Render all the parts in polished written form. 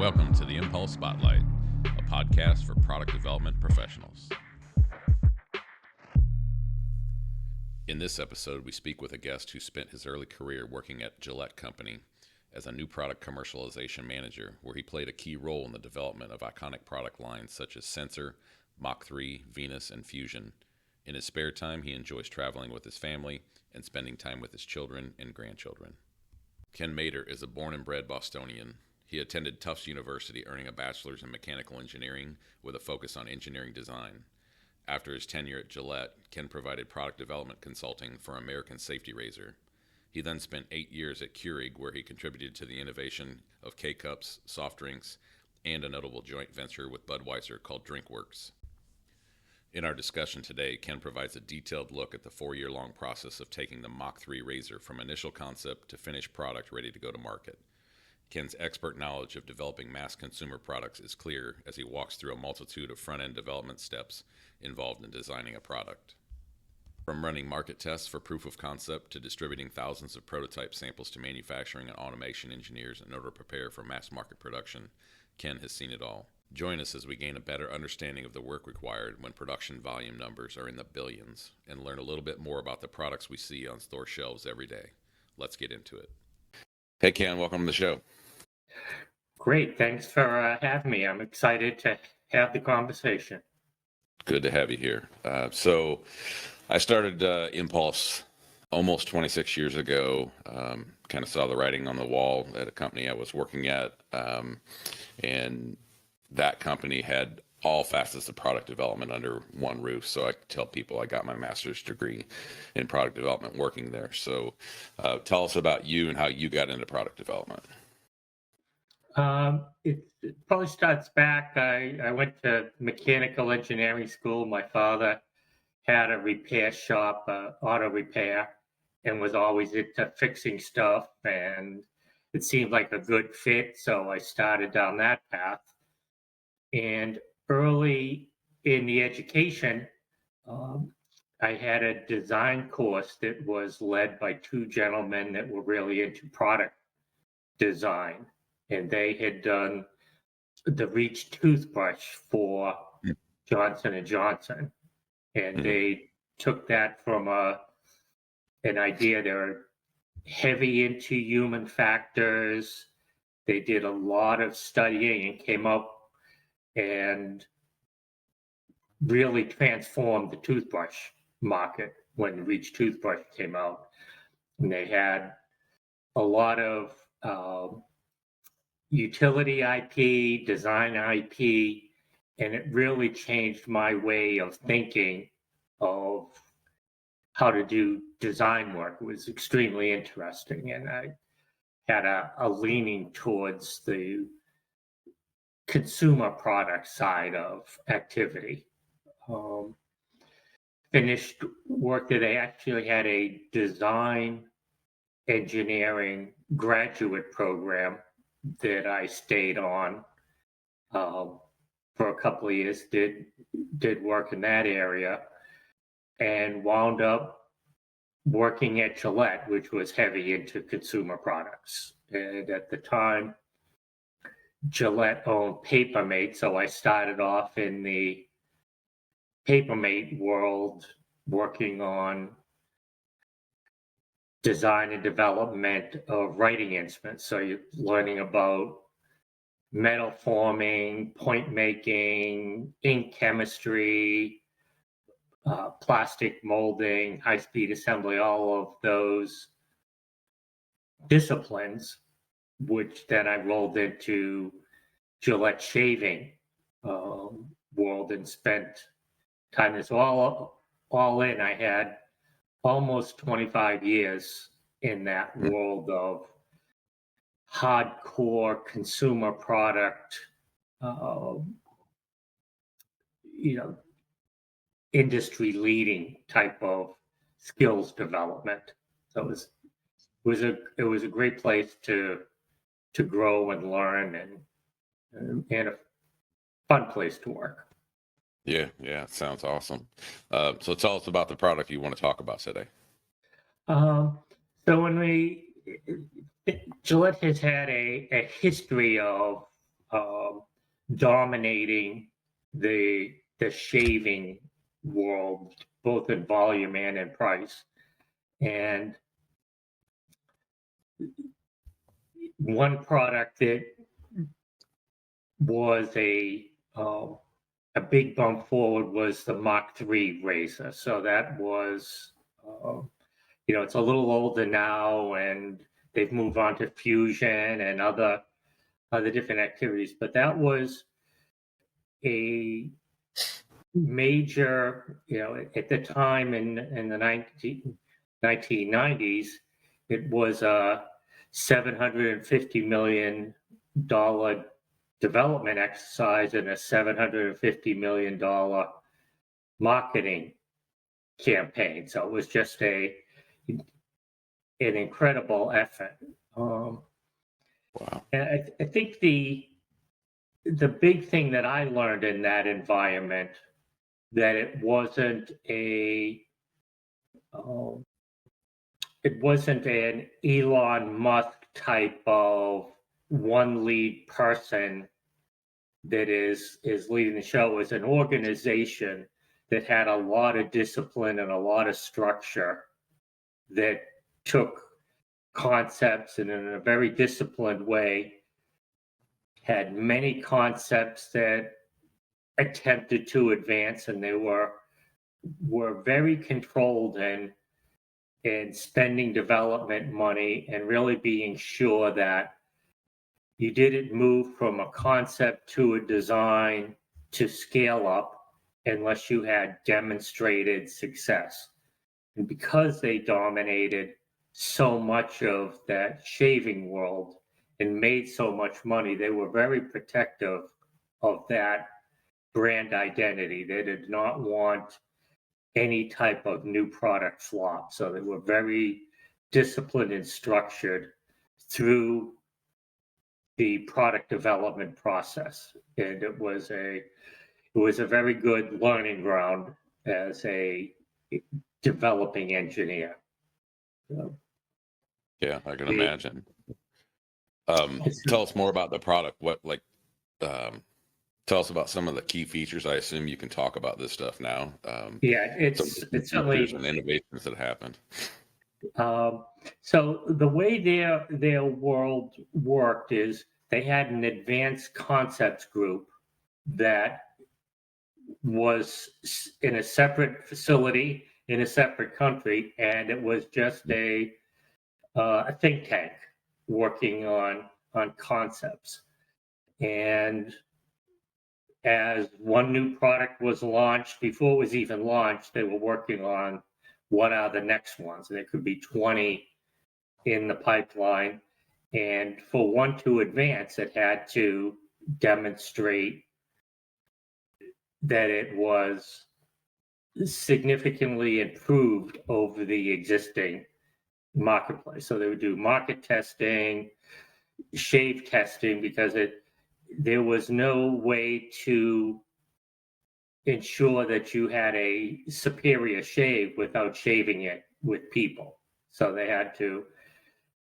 Welcome to the Impulse Spotlight, a podcast for product development professionals. In this episode, we speak with a guest who spent his early career working at Gillette Company as a new Product Commercialization Manager, where he played a key role in the development of iconic product lines such as Sensor, Mach 3, Venus, and Fusion. In his spare time, he enjoys traveling with his family and spending time with his children and grandchildren. Ken Maider is a born and bred Bostonian. He attended Tufts University, earning a Bachelors in Mechanical Engineering with a focus on engineering design. After his tenure at Gillette, Ken provided product development consulting for American Safety Razor. He then spent 8 years at Keurig, where he contributed to the innovation of K-Cups, soft drinks, and a notable joint venture with Budweiser called Drinkworks. In our discussion today, Ken provides a detailed look at the 4-year-long process of taking the Mach 3 razor from initial concept to finished product ready to go to market. Ken's expert knowledge of developing mass consumer products is clear as he walks through a multitude of front-end development steps involved in designing a product. From running market tests for proof of concept to distributing thousands of prototype samples to manufacturing and automation engineers in order to prepare for mass market production, Ken has seen it all. Join us as we gain a better understanding of the work required when production volume numbers are in the billions and learn a little bit more about the products we see on store shelves every day. Let's get into it. Hey, Ken, welcome to the show. Great. Thanks for having me. I'm excited to have the conversation. Good to have you here. So I started Impulse almost 26 years ago, kind of saw the writing on the wall at a company I was working at. And that company had all facets of product development under one roof. So I tell people I got my master's degree in product development working there. So tell us about you and how you got into product development. It probably starts back. I went to mechanical engineering school. My father had a repair shop, auto repair, and was always into fixing stuff. And it seemed like a good fit. So I started down that path. And early in the education, I had a design course that was led by two gentlemen that were really into product design. And they had done the Reach toothbrush for Johnson & Johnson. And they took that from an idea. They're heavy into human factors. They did a lot of studying and came up and really transformed the toothbrush market when the Reach toothbrush came out. And they had a lot of utility IP, design IP, and it really changed my way of thinking of how to do design work. It was extremely interesting, and I had a leaning towards the consumer product side of activity. Finished work that I actually had a design engineering graduate program that I stayed on for a couple of years, did work in that area, and wound up working at Gillette, which was heavy into consumer products. And at the time, Gillette owned Papermate, so I started off in the Papermate world working on design and development of writing instruments. So you're learning about metal forming, point making, ink chemistry, plastic molding, high-speed assembly, all of those disciplines, which then I rolled into Gillette shaving world and spent time. It's all in. I had almost 25 years in that world of hardcore consumer product, industry leading type of skills development. So it was a great place to grow and learn, and a fun place to work. Yeah, sounds awesome. So tell us about the product you want to talk about today. So when Gillette has had a history of dominating the shaving world, both in volume and in price. And one product that was a big bump forward was the Mach 3 razor. So that was, it's a little older now, and they've moved on to fusion and other different activities. But that was a major, at the time in the 1990s, it was a $750 million development exercise and a $750 million marketing campaign. So it was just an incredible effort. Wow. And I think the big thing that I learned in that environment, that it wasn't an Elon Musk type of one lead person that is leading the show. It was an organization that had a lot of discipline and a lot of structure, that took concepts and in a very disciplined way had many concepts that attempted to advance, and they were very controlled in spending development money and really being sure that you didn't move from a concept to a design to scale up unless you had demonstrated success. And because they dominated so much of that shaving world and made so much money, they were very protective of that brand identity. They did not want any type of new product flop. So they were very disciplined and structured through the product development process. And it was a very good learning ground as a developing engineer. Yeah, I can imagine. Tell us more about the product. Tell us about some of the key features. I assume you can talk about this stuff now. It's certainly and innovations that happened. So the way their world worked is they had an advanced concepts group that was in a separate facility in a separate country, and it was just a think tank working on concepts. And as one new product was launched, before it was even launched, they were working on what are the next ones. And there could be 20 in the pipeline. And for one to advance, it had to demonstrate that it was significantly improved over the existing marketplace. So they would do market testing, shave testing, because there was no way to ensure that you had a superior shave without shaving it with people. So they had to,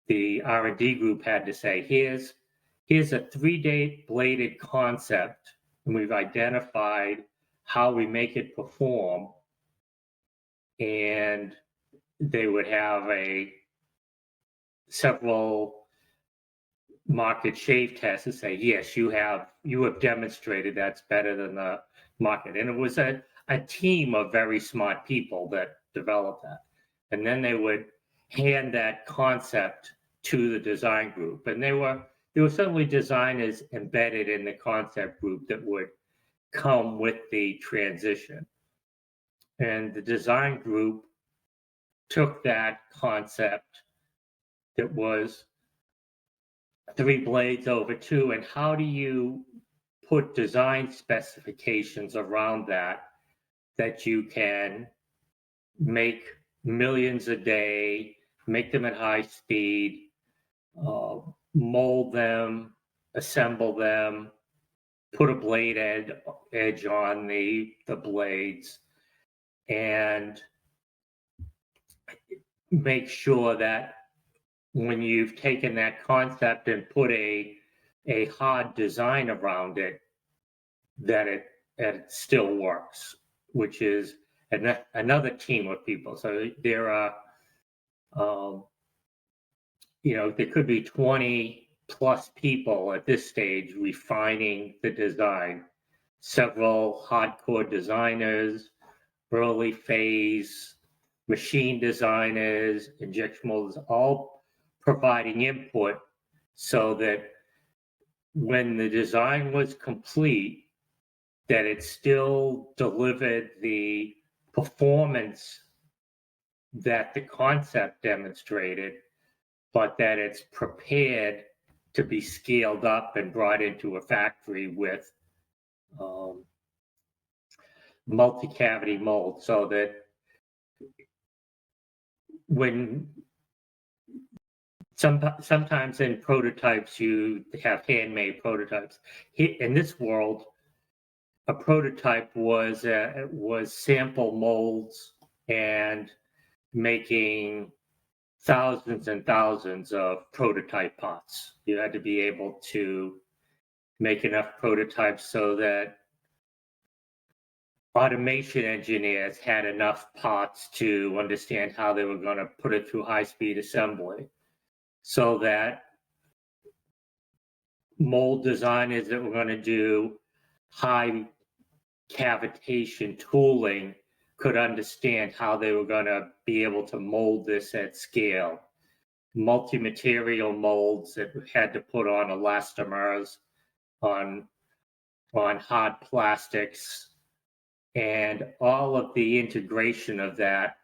the R&D group had to say, here's a 3-day bladed concept, and we've identified how we make it perform. And they would have several market shave tests and say, yes, you have demonstrated that's better than the market. And it was a team of very smart people that developed that. And then they would hand that concept to the design group. And there were certainly designers embedded in the concept group that would come with the transition. And the design group took that concept that was 3 blades over 2, and how do you put design specifications around that you can make millions a day, make them at high speed, mold them, assemble them, put a blade edge on the blades, and make sure that when you've taken that concept and put a a hard design around it that it still works, which is another team of people. So there are, there could be 20 plus people at this stage refining the design. Several hardcore designers, early phase machine designers, injection molders, all providing input so that when the design was complete, that it still delivered the performance that the concept demonstrated, but that it's prepared to be scaled up and brought into a factory with multi-cavity mold, so that when sometimes in prototypes you have handmade prototypes. In this world, a prototype was sample molds and making thousands and thousands of prototype pots. You had to be able to make enough prototypes so that automation engineers had enough pots to understand how they were going to put it through high-speed assembly, so that mold designers that were going to do high cavitation tooling could understand how they were going to be able to mold this at scale. Multi-material molds that had to put on elastomers, on hard plastics, and all of the integration of that.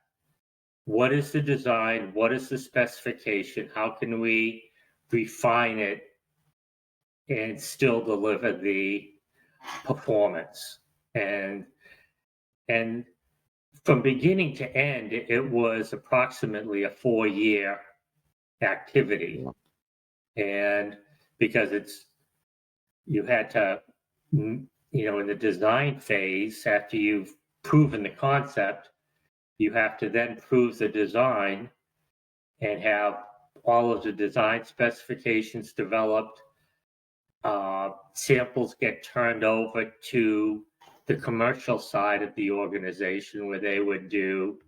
What is the design? What is the specification? How can we refine it and still deliver the performance? And from beginning to end, it was approximately a 4-year activity. And because you had to, in the design phase, after you've proven the concept, you have to then prove the design and have all of the design specifications developed. Samples get turned over to the commercial side of the organization, where they would do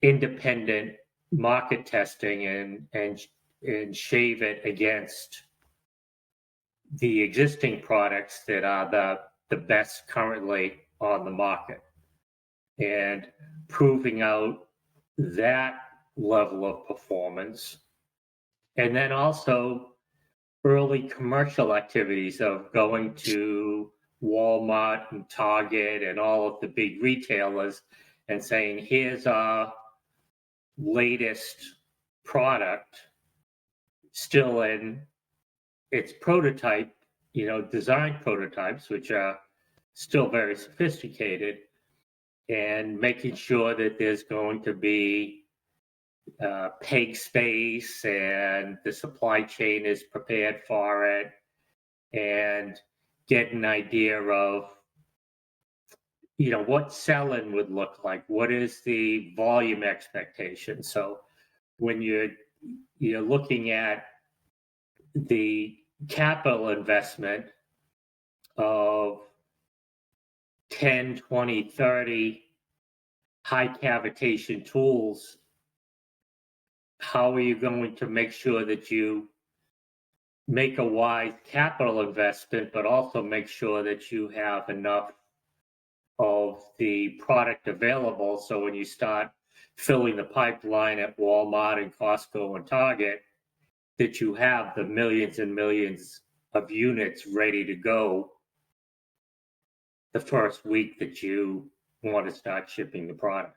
independent market testing and shave it against the existing products that are the best currently on the market, and proving out that level of performance. And then also early commercial activities of going to Walmart and Target and all of the big retailers and saying, here's our latest product, still in its prototype, design prototypes, which are still very sophisticated, and making sure that there's going to be peg space and the supply chain is prepared for it, and get an idea of what sell-in would look like, what is the volume expectation. So when you're looking at the capital investment of 10, 20, 30 high cavitation tools, how are you going to make sure that you make a wise capital investment, but also make sure that you have enough of the product available, so when you start filling the pipeline at Walmart and Costco and Target, that you have the millions and millions of units ready to go the first week that you want to start shipping the product.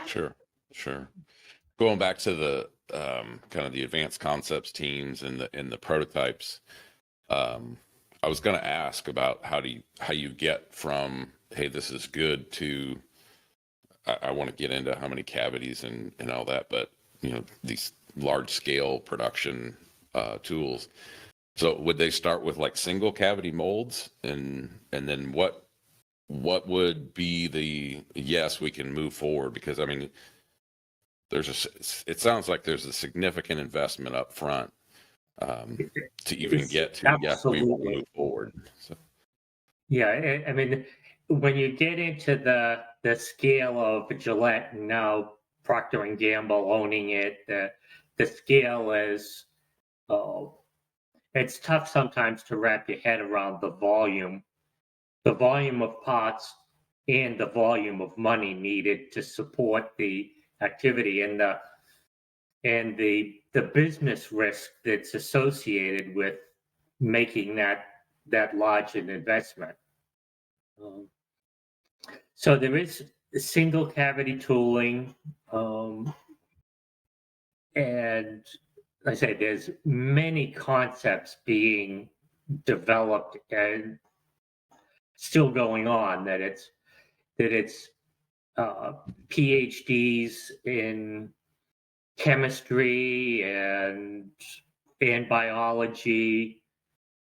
Sure. Going back to the kind of the advanced concepts teams and the prototypes, I was going to ask about how you get from, hey, this is good, to I want to get into how many cavities and all that, but these large scale production tools. So would they start with like single cavity molds, and then what would be the yes, we can move forward? Because I mean, it sounds like there's a significant investment up front to even It's get to, yeah, we want to absolutely. move forward. So, Yeah, I mean, when you get into the scale of Gillette and now Procter and Gamble owning it, the scale is, oh, it's tough sometimes to wrap your head around the volume of parts and the volume of money needed to support the activity and the business risk that's associated with making that large an investment. Um, so there is single cavity tooling, um, and like I say there's many concepts being developed and still going on. That it's PhDs in chemistry and biology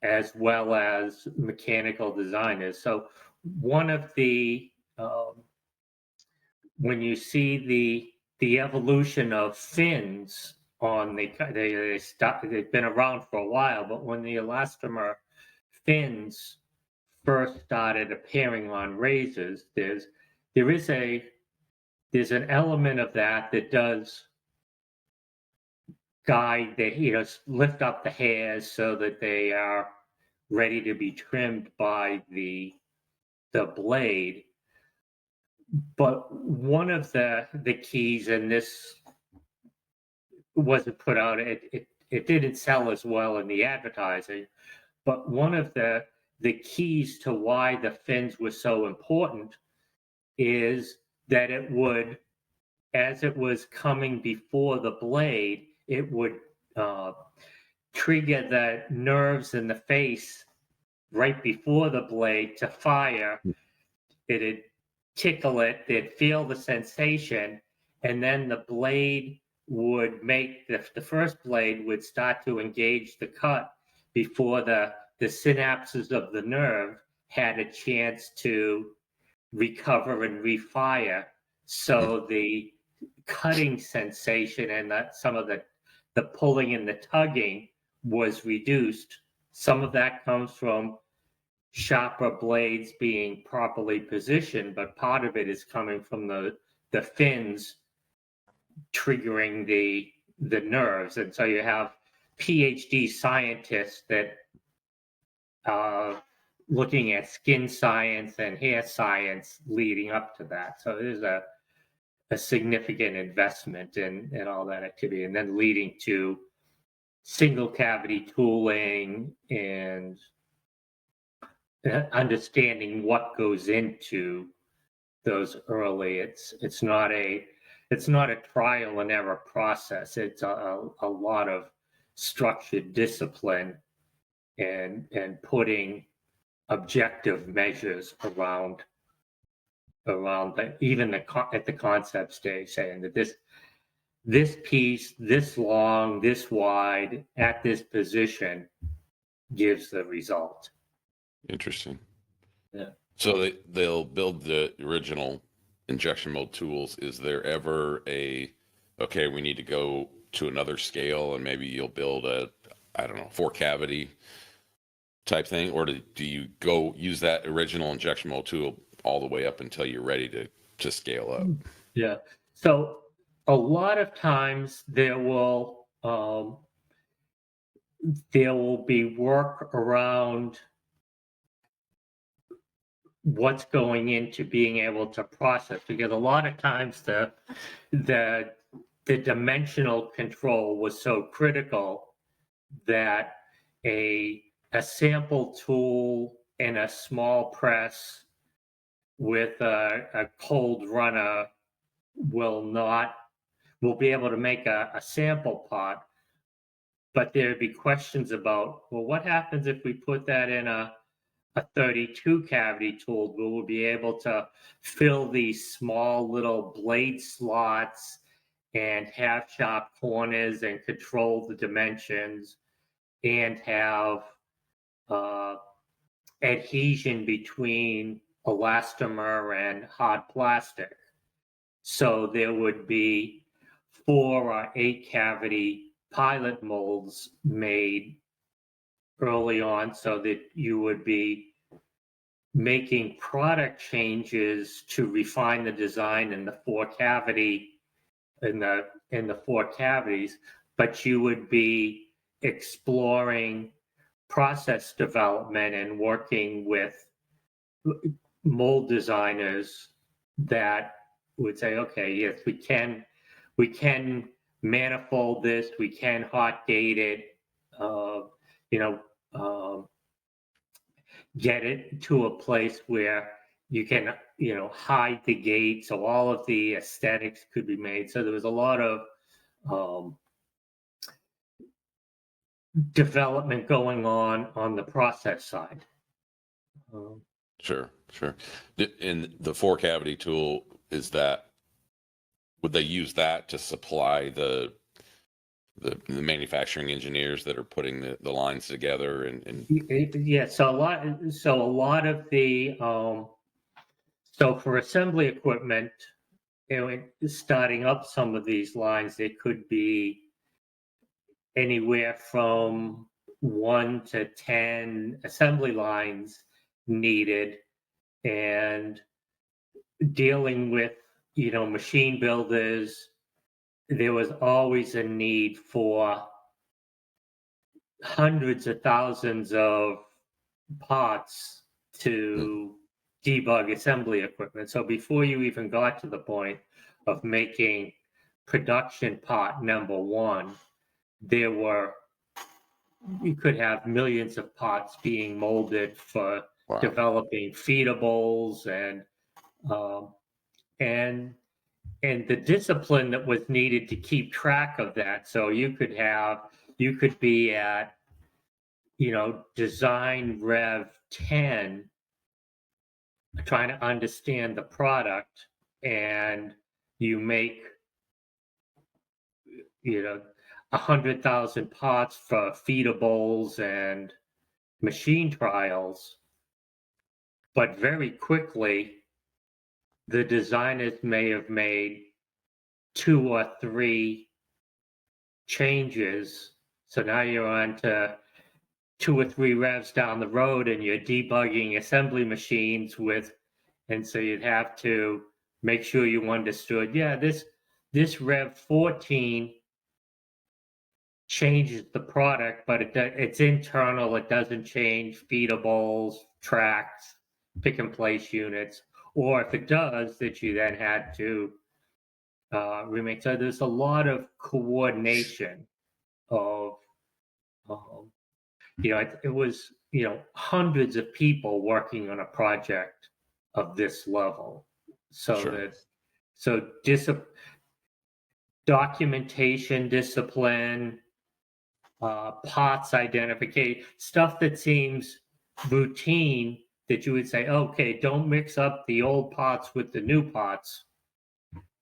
as well as mechanical designers. So one of the when you see the evolution of fins on they've been around for a while, but when the elastomer fins first started appearing on razors, there is a there's an element of that does guide the lift up the hairs so that they are ready to be trimmed by the blade. But one of the keys, and this wasn't put out, it didn't sell as well in the advertising, but one of the keys to why the fins were so important is that it would, as it was coming before the blade, it would uh, trigger the nerves in the face right before the blade to fire. It'd tickle it, they'd feel the sensation, and then the blade would make the first blade would start to engage the cut before the synapses of the nerve had a chance to recover and refire. So the cutting sensation and some of the pulling and the tugging was reduced. Some of that comes from sharper blades being properly positioned, but part of it is coming from the fins triggering the nerves. And so you have PhD scientists that are looking at skin science and hair science leading up to that. So there's a significant investment in all that activity, and then leading to single cavity tooling and understanding what goes into those early. It's not a trial and error process. It's a lot of structured discipline and putting objective measures around even at the concept stage, saying that this piece this long, this wide, at this position gives the result. interesting. Yeah. So they'll build the original injection mold tools. Is there ever okay, we need to go to another scale and maybe you'll build I don't know, 4 cavity type thing? Or do you go use that original injection mold tool all the way up until you're ready to scale up? Yeah. So a lot of times there will be work around what's going into being able to process, because a lot of times the dimensional control was so critical that a sample tool in a small press with a cold runner will be able to make a sample part, but there'd be questions about, well, what happens if we put that in a 32 cavity tool? Will we be able to fill these small little blade slots and have sharp corners and control the dimensions and have uh, adhesion between elastomer and hard plastic? So there would be 4 or 8 cavity pilot molds made early on so that you would be making product changes to refine the design in the four cavities, but you would be exploring process development and working with mold designers that would say, okay, yes, we can manifold this, we can hot date it, uh, you know, get it to a place where you can, hide the gate, so all of the aesthetics could be made. So there was a lot of um, development going on the process side. Um, Sure, sure. In the four cavity tool, would they use that to supply the manufacturing engineers that are putting the lines together and yeah, so a lot of the so for assembly equipment, starting up some of these lines, it could be anywhere from 1 to 10 assembly lines needed, and dealing with machine builders, there was always a need for hundreds of thousands of parts mm, to debug assembly equipment. So before you even got to the point of making production part number one, there were you could have millions of parts being molded for wow. developing feedables um, and and the discipline that was needed to keep track of that. So you could be at design rev 10 trying to understand the product, and you make you know 100,000 parts for feedables and machine trials, but very quickly the designers may have made two or three changes. So now you're on to two or three revs down the road and you're debugging assembly machines and so you'd have to make sure you understood, yeah, this rev 14 changes the product, but it's internal. It doesn't change feedables, tracks, pick and place units. Or if it does, that you then had to remake. So there's a lot of coordination of, um, it was, hundreds of people working on a project of this level. So Sure. so documentation, discipline, parts identification, stuff that seems routine that you would say, okay, don't mix up the old parts with the new parts.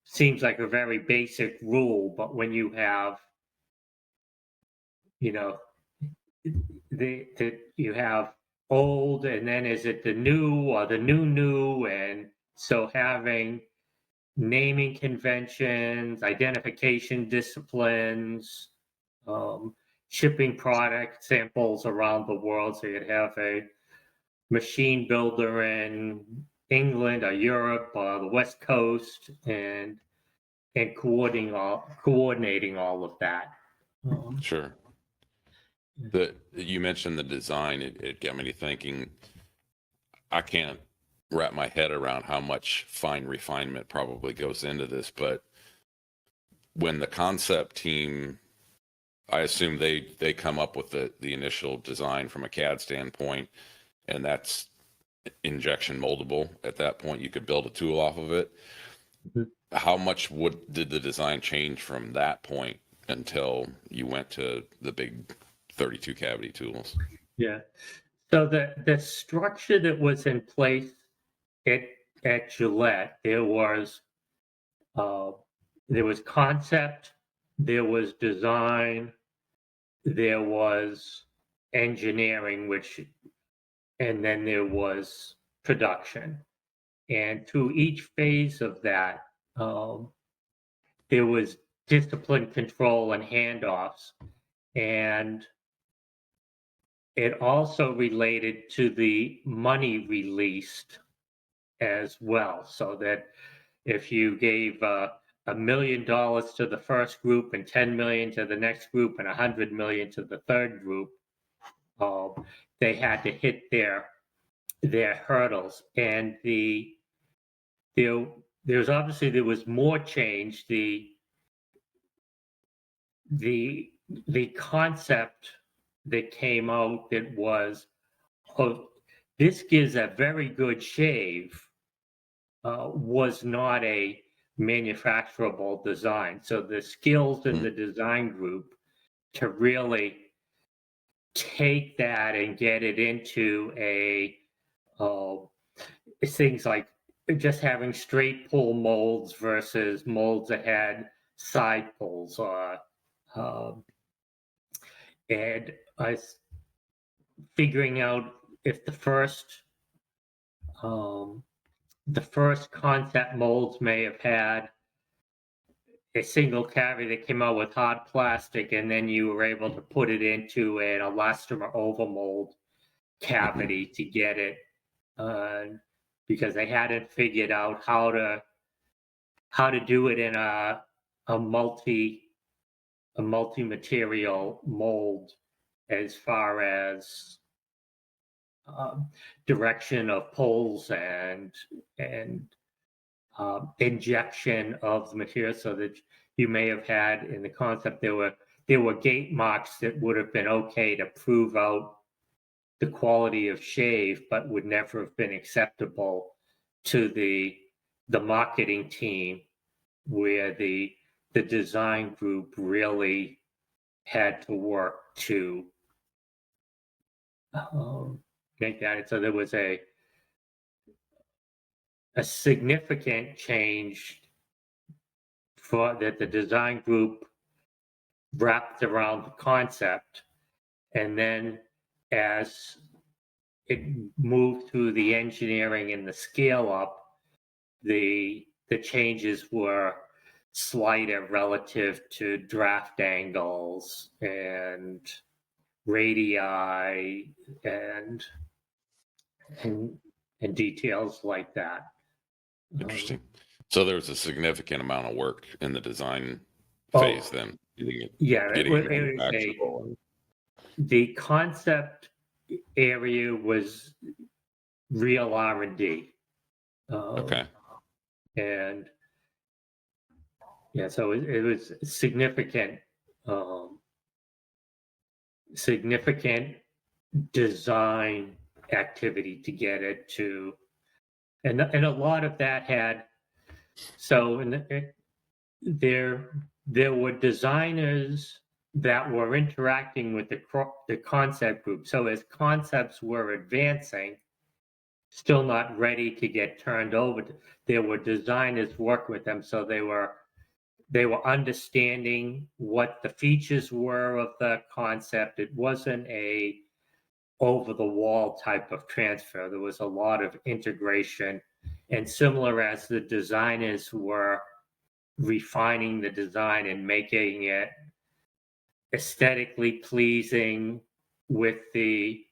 Seems like a very basic rule, but when you have, you know, you have old and then is it the new or the new, and so having naming conventions, identification disciplines, um, shipping product samples around the world. So you'd have a machine builder in England or Europe or the West Coast, and coordinating all of that. Sure. You mentioned the design. It got me to thinking. I can't wrap my head around how much fine refinement probably goes into this, but when the concept team, I assume they come up with the initial design from a CAD standpoint, and that's injection moldable. At that point, you could build a tool off of it. Mhm. How much did the design change from that point until you went to the big 32 cavity tools? Yeah. So the structure that was in place at at Gillette, uh, there was concept, there was design, there was engineering, and then there was production. And through each phase of that, um, there was discipline control and handoffs. And it also related to the money released as well, so that if you gave $1 million to the first group and 10 million to the next group and 100 million to the third group, they had to hit their hurdles. And there was more change. The concept that came out that was, oh, this gives a very good shave, was not a manufacturable design. So the skills in the design group to really take that and get it into things like just having straight pull molds versus molds that had side pulls, or and I figuring out if the first concept molds may have had a single cavity that came out with hard plastic, and then you were able to put it into an elastomer overmold cavity to get it, because they hadn't figured out how to do it in a multi-material mold, as far as direction of pulls and injection of the material, so that you may have had in the concept there were gate marks that would have been okay to prove out the quality of shave, but would never have been acceptable to the marketing team, where the design group really had to work to make that. So there was a significant change for that the design group wrapped around the concept, and then as it moved through the engineering and the scale up, the changes were slighter relative to draft angles and radii and details like that. Interesting. So there was a significant amount of work in the design phase then. The concept area was real R&D. Okay. And yeah, so it was significant design activity to get it to, and a lot of that had, so there were designers that were interacting with the concept group. So as concepts were advancing, still not ready to get turned over, there were designers working with them, so they were understanding what the features were of the concept. It wasn't a over the wall type of transfer. There was a lot of integration, and similar as the designers were refining the design and making it aesthetically pleasing with the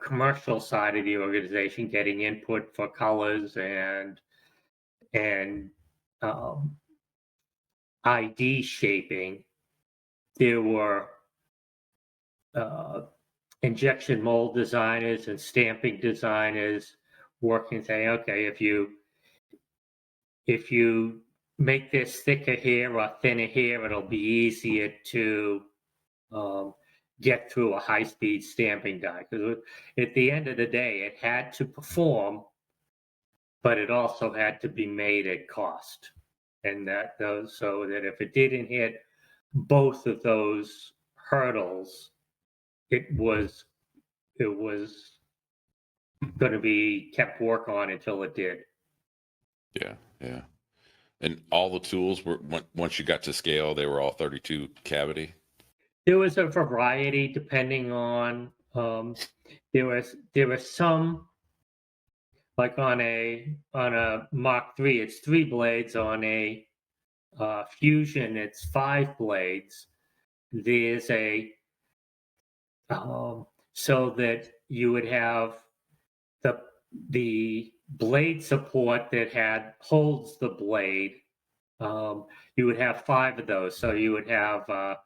commercial side of the organization, getting input for colors and ID shaping. There were injection mold designers and stamping designers working, saying, okay, if you make this thicker here or thinner here, it'll be easier to get through a high-speed stamping die. Because at the end of the day, it had to perform, but it also had to be made at cost. And so that if it didn't hit both of those hurdles, it was going to be kept work on until it did. Yeah. And all the tools were, once you got to scale, they were all 32 cavity? There was a variety depending on, there was some, like on a Mach 3, it's 3 blades. On a Fusion, it's 5 blades. There's a so that you would have the the blade support that holds the blade. You would have 5 of those, so you would have a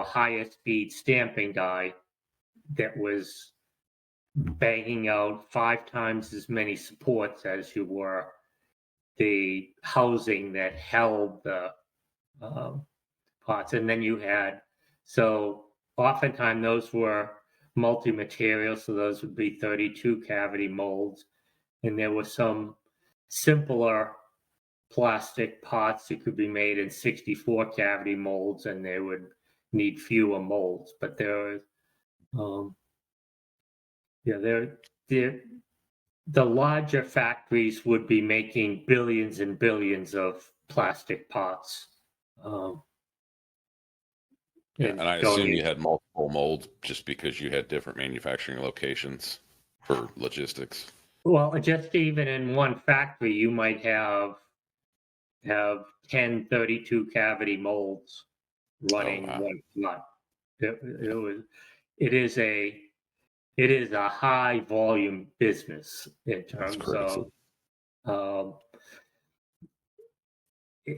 higher speed stamping die that was banging out 5 times as many supports as you were the housing that held the um, pots. And then so oftentimes those were multi-material, so those would be 32 cavity molds. And there were some simpler plastic pots that could be made in 64 cavity molds, and they would need fewer molds. But um, the larger factories would be making billions and billions of plastic pots. Yeah, and I Going assume in. you had multiple molds just because you had different manufacturing locations for logistics. Well, just even in one factory, you might have 10 32 cavity molds Oh running wow, one slot. It was it is a it is a high volume business in that's terms crazy. of um,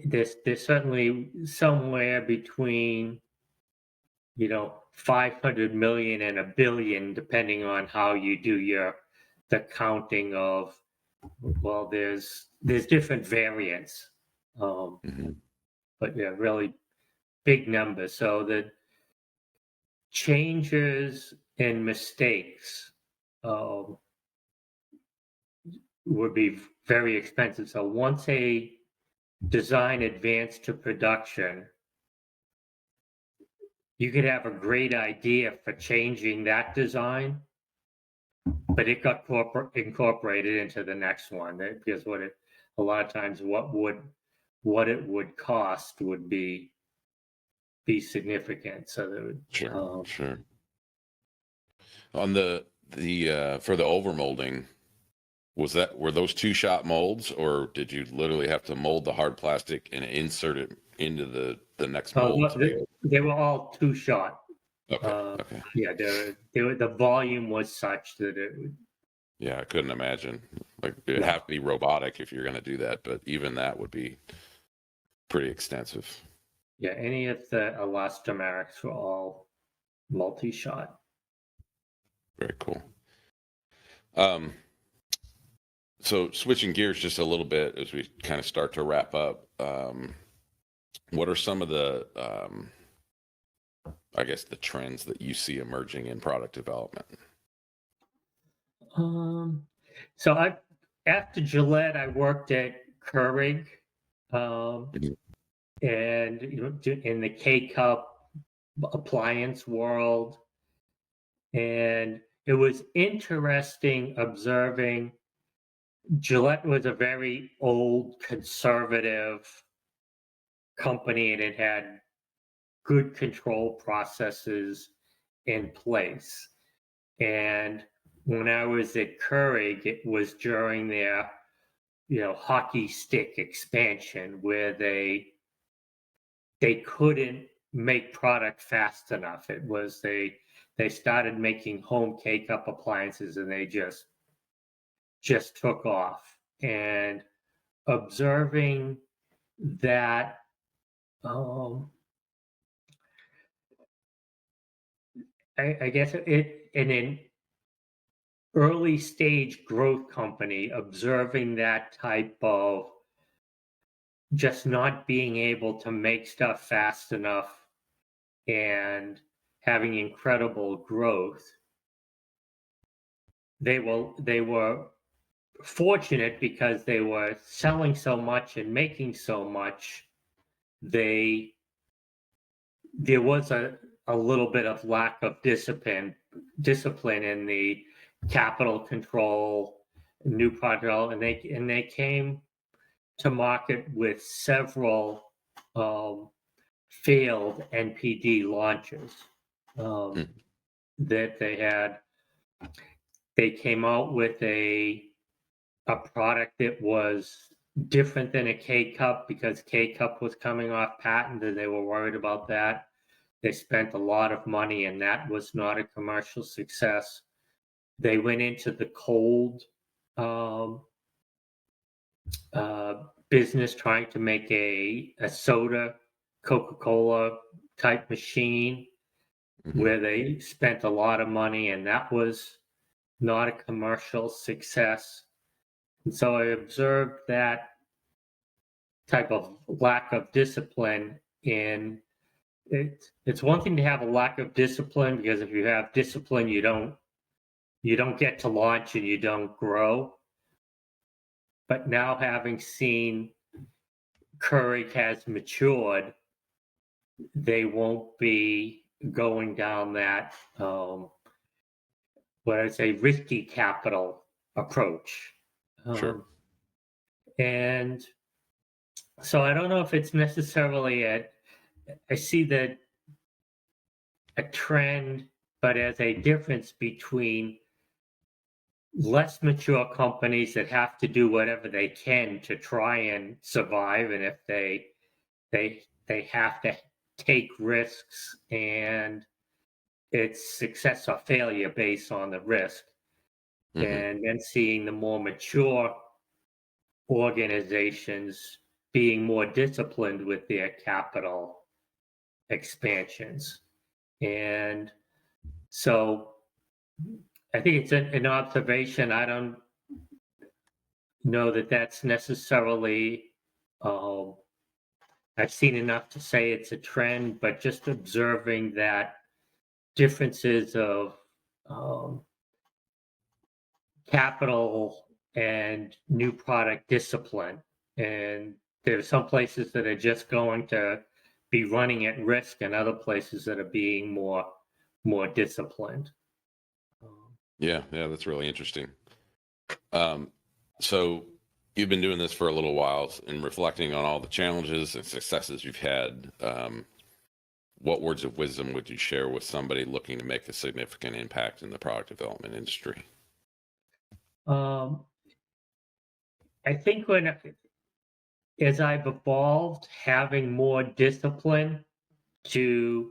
there's certainly somewhere between 500 million and a billion, depending on how you do the counting of, well, there's different variants, um, Hmm. but yeah, really big numbers. So the changes and mistakes um, would be very expensive. So once a design advanced to production, you could have a great idea for changing that design, but it got incorporated into the next one because a lot of times what it would cost would be significant. So there would, Sure, sure. On the for the overmolding, were those two shot molds, or did you literally have to mold the hard plastic and insert it into the next mold to be able? they were all 2 shot. Okay, okay. Yeah, the volume was such that it would, Yeah, I couldn't imagine. Like it'd no, have to be robotic if you're going to do that, but even that would be pretty extensive. yeah, any of the elastomerics were all multi-shot. Very cool. Um, so switching gears just a little bit as we kind of start to wrap up, what are some of the, I guess, the trends that you see emerging in product development? Um, so after Gillette, I worked at Keurig, um, Mhm. and in the K cup appliance world, and it was interesting observing. Gillette was a very old, conservative company, and it had good control processes in place. And when I was at Keurig, it was during their hockey stick expansion where they couldn't make product fast enough. It was they started making home K-cup appliances, and they just took off. And observing that, um, I guess in an early stage growth company, observing that type of just not being able to make stuff fast enough and having incredible growth. They were fortunate because they were selling so much and making so much. They There was a little bit of lack of discipline in the capital control, new product, and they came to market with several um, failed NPD launches um, Hmm. that they had. They came out with a a product that was different than a K cup because K cup was coming off patent and they were worried about that. They spent a lot of money and that was not a commercial success. They went into the cold um, business trying to make a soda, Coca-Cola type machine where they spent a lot of money and that was not a commercial success. And so I observed that type of lack of discipline in it's one thing to have a lack of discipline because if you have discipline you don't get to launch and you don't grow. But now having seen Keurig has matured, they won't be going down that what I say risky capital approach. Sure. And so I don't know if it's necessarily I see that a trend, but as a difference between less mature companies that have to do whatever they can to try and survive, and if they have to take risks and it's success or failure based on the risk, and then seeing the more mature organizations being more disciplined with their capital expansions. And so I think it's an observation. I don't know that that's necessarily, um, I've seen enough to say it's a trend, but just observing that differences of um, capital and new product discipline. And there's some places that are just going to be running at risk and other places that are being more disciplined. Yeah, that's really interesting. So you've been doing this for a little while and reflecting on all the challenges and successes you've had. What words of wisdom would you share with somebody looking to make a significant impact in the product development industry? Um, I think as I've evolved, having more discipline to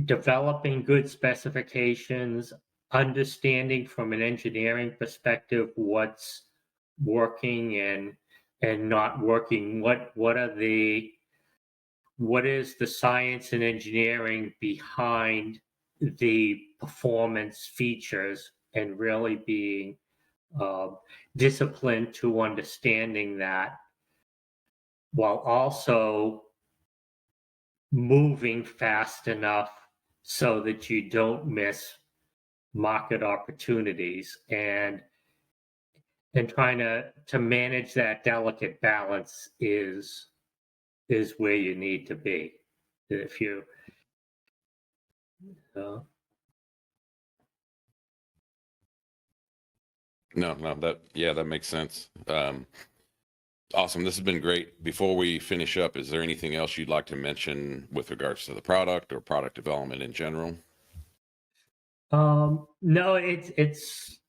developing good specifications, understanding from an engineering perspective what's working and not working, what is the science and engineering behind the performance features and really being uh, disciplined to understanding that while also moving fast enough so that you don't miss market opportunities and trying to manage that delicate balance is where you need to be if you uh, No, that makes sense. Awesome. This has been great. Before we finish up, is there anything else you'd like to mention with regards to the product or product development in general? no, it's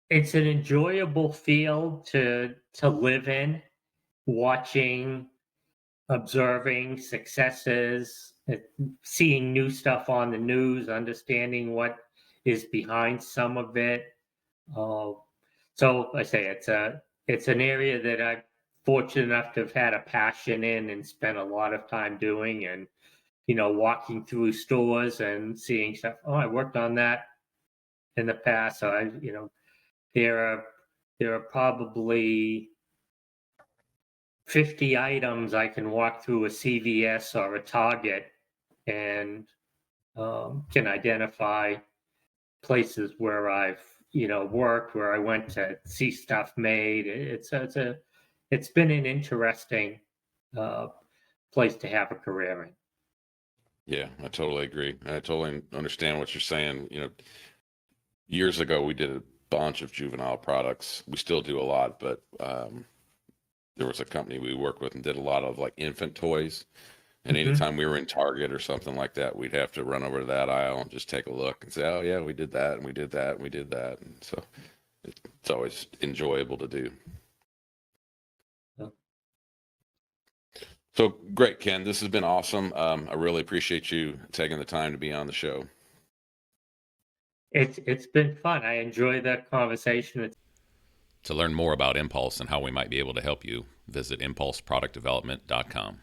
an enjoyable field to live in, watching, observing successes, seeing new stuff on the news, understanding what is behind some of it. Uh, so I say it's an area that I'm fortunate enough to have had a passion in and spent a lot of time doing, and walking through stores and seeing stuff. Oh, I worked on that in the past. So there are there are probably 50 items I can walk through a CVS or a Target and can identify places where I've worked, where I went to see stuff made. It's been an interesting uh, place to have a career in. Yeah, I totally agree. I totally understand what you're saying. Years ago, we did a bunch of juvenile products. We still do a lot, but there was a company we worked with and did a lot of like infant toys. And anytime we were in Target or something like that, we'd have to run over to that aisle and just take a look and say, "Oh yeah, we did that, and we did that, and we did that." And so It's always enjoyable to do. Yeah. So great, Ken. This has been awesome. I really appreciate you taking the time to be on the show. It's been fun. I enjoy the conversation. To learn more about Impulse and how we might be able to help you, visit impulseproductdevelopment.com.